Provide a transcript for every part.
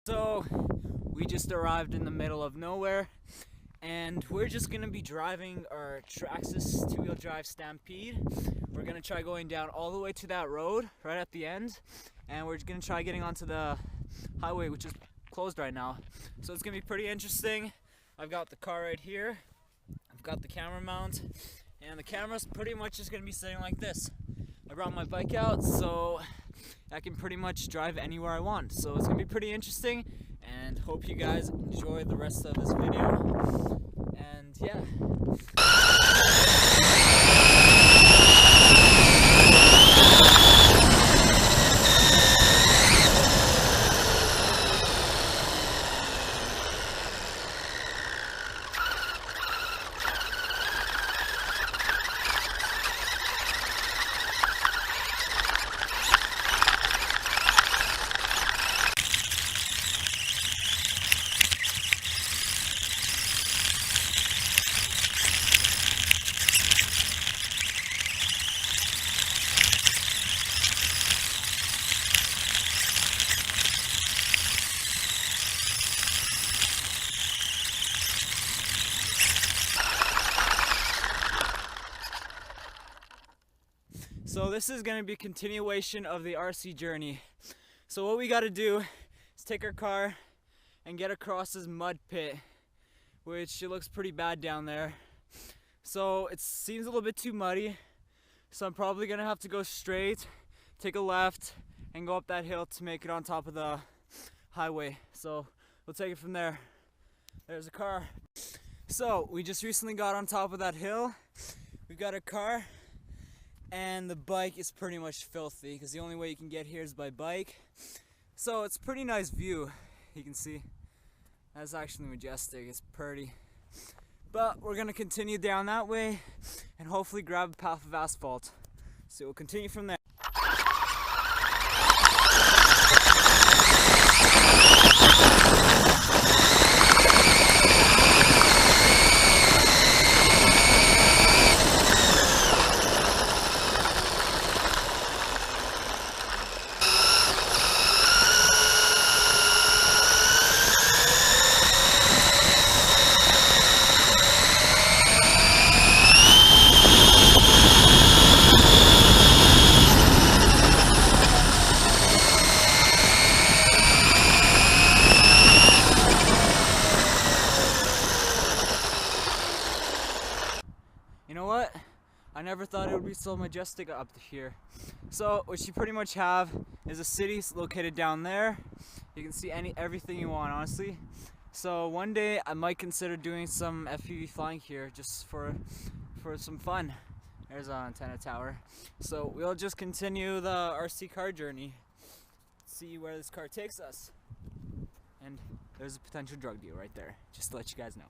So we just arrived in the middle of nowhere, and we're just gonna be driving our Traxxas two-wheel drive Stampede. We're gonna try going down all the way to that road right at the end, and we're gonna try getting onto the highway, which is closed right now. So it's gonna be pretty interesting. I've got the car right here, I've got the camera mount, and the camera's pretty much just gonna be sitting like this. I brought my bike out so I can pretty much drive anywhere I want. So it's gonna be pretty interesting, and hope you guys enjoy the rest of this video. And yeah. So this is going to be a continuation of the RC journey. So what we got to do is take our car and get across this mud pit, which it looks pretty bad down there. So it seems a little bit too muddy, so I'm probably going to have to go straight, take a left, and go up that hill to make it on top of the highway. So we'll take it from there. There's a car. So we just recently got on top of that hill. We've got a car. And the bike is pretty much filthy because the only way you can get here is by bike. So it's a pretty nice view, you can see. That's actually majestic, it's pretty. But we're gonna continue down that way and hopefully grab a path of asphalt. So we'll continue from there. You know what? I never thought it would be so majestic up here. So what you pretty much have is a city located down there. You can see everything you want, honestly. So one day I might consider doing some FPV flying here just for some fun. There's an antenna tower. So we'll just continue the RC car journey. See where this car takes us. And there's a potential drug deal right there, just to let you guys know.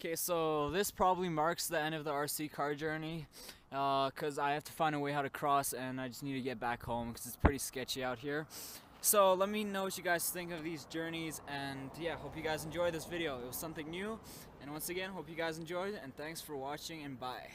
Okay, so this probably marks the end of the RC car journey because I have to find a way how to cross, and I just need to get back home because it's pretty sketchy out here. So let me know what you guys think of these journeys, and yeah, hope you guys enjoyed this video. It was something new, and once again, hope you guys enjoyed, and thanks for watching, and bye.